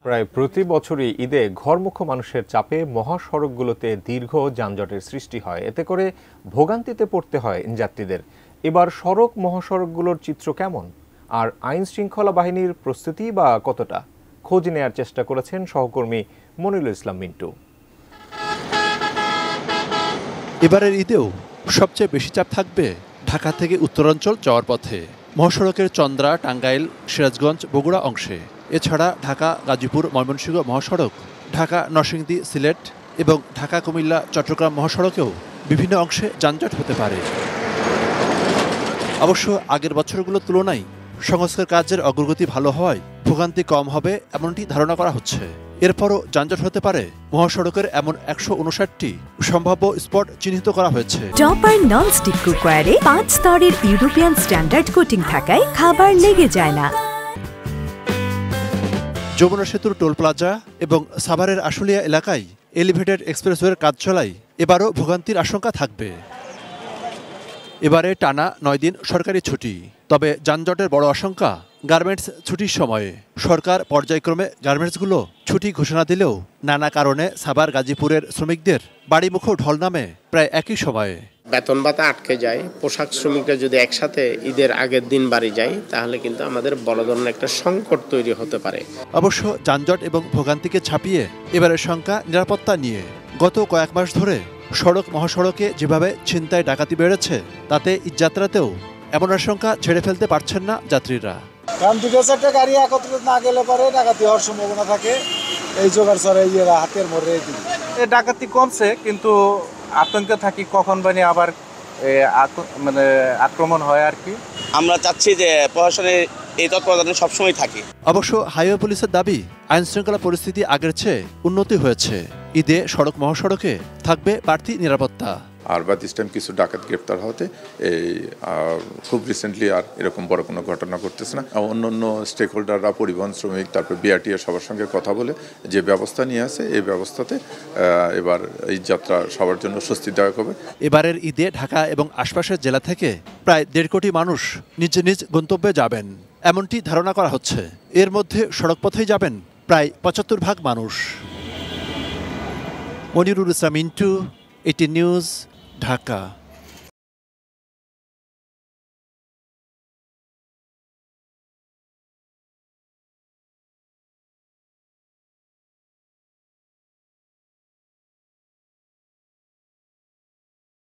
প্রায় প্রতি বছরই ঈদে ঘরমুখো মানুষের চাপে মহাসড়কগুলোতে দীর্ঘ যানজটের সৃষ্টি হয়, এতে করে ভোগান্তিতে পড়তে হয় যাত্রীদের। এবার সড়ক মহাসড়কগুলোর চিত্র কেমন, আর আইন শৃঙ্খলা বাহিনীর প্রস্তুতি বা কতটা, খোঁজ নেয়ার চেষ্টা করেছেন সহকর্মী মনিরুল ইসলাম মিন্টু। এবারের ঈদেও সবচেয়ে বেশি চাপ থাকবে ঢাকা থেকে উত্তরাঞ্চল যাওয়ার পথে। মহাসড়কের চন্দ্রা, টাঙ্গাইল, সিরাজগঞ্জ, বগুড়া অংশে, এছাড়া ঢাকা গাজীপুর ময়মনসিংহ মহাসড়ক, ঢাকা নরসিংদী সিলেট এবং ঢাকা কুমিল্লা চট্টগ্রাম মহাসড়কেও বিভিন্ন অংশে যানজট হতে পারে। অবশ্য আগের বছরগুলোর তুলনায় সংস্কার কাজের অগ্রগতি ভালো হওয়ায় ভোগান্তি কম হবে এমনটি ধারণা করা হচ্ছে। এরপরও যানজট হতে পারে মহাসড়কের এমন ১৫৯টি সম্ভাব্য স্পট চিহ্নিত করা হয়েছে। টপার ননস্টিক কুকওয়্যারে ৫ স্তরের ইউরোপিয়ান স্ট্যান্ডার্ড কোটিং থাকায় খাবার লেগে যায় না। যমুনা সেতুর টোল প্লাজা এবং সাভারের আশুলিয়া এলাকায় এলিভেটেড এক্সপ্রেসওয়ের কাজ চলায় এবারও ভোগান্তির আশঙ্কা থাকবে। এবারে টানা ৯ দিন সরকারি ছুটি, তবে যানজটের বড় আশঙ্কা গার্মেন্টস ছুটির সময়ে। সরকার পর্যায়ক্রমে গার্মেন্টসগুলো ছুটি ঘোষণা দিলেও নানা কারণে সাভার গাজীপুরের শ্রমিকদের বাড়িমুখো ঢল নামে প্রায় একই সময়ে। বেতন ভাতা আটকে যায়, পোশাক শ্রমিকরা যদি একসাথে ঈদের আগের দিন বাড়ি যায় তাহলে কিন্তু আমাদের বড় ধরনের একটা সংকট তৈরি হতে পারে। অবশ্য যানজট এবং ভোগান্তিকে ছাপিয়ে এবারের শঙ্কা নিরাপত্তা নিয়ে। গত কয়েক মাস ধরে সড়ক মহাসড়কে যেভাবে ছিনতাই ডাকাতি বেড়েছে, তাতে ঈদযাত্রাতেও এমন আশঙ্কা ছেড়ে ফেলতে পারছেন না যাত্রীরা। কারণ দুটো চারটে গাড়ি একত্রিত না গেলে পরে ডাকাতি হওয়ার সম্ভাবনা থাকে। এই জোগাড় চড়ে হাতের মোড়ে ডাকাতি কমছে, কিন্তু আতঙ্কে থাকি কখন বানি আবার আক্রমণ হয় আর কি। আমরা চাচ্ছি যে প্রশাসনের এই তৎপরতা সবসময় থাকি। অবশ্য হাইওয়ে পুলিশের দাবি, আইন শৃঙ্খলা পরিস্থিতি আগের চেয়ে উন্নতি হয়েছে। ঈদে সড়ক মহাসড়কে থাকবে বাড়তি নিরাপত্তা। আর বা দিস টাইম কিছু ডাকাত গ্রেপ্তার হতে খুব রিসেন্টলি আর এরকম বড় কোনো ঘটনা ঘটতেছে না। অন্য অন্য স্টেক হোল্ডাররা, পরিবহন শ্রমিক, তারপর বিআরটিএ সবার সঙ্গে কথা বলে যে ব্যবস্থা নিয়ে আসে, এই ব্যবস্থাতে এবার এই যাত্রা সবার জন্য স্বস্তিদায়ক হবে। এবারের ঈদে ঢাকা এবং আশপাশের জেলা থেকে প্রায় ১.৫ কোটি মানুষ নিজ নিজ গন্তব্যে যাবেন এমনটি ধারণা করা হচ্ছে। এর মধ্যে সড়কপথেই যাবেন প্রায় ৭৫% মানুষ। মনিরুল ইসলাম মিন্টু, এটি নিউজ, ঢাকা।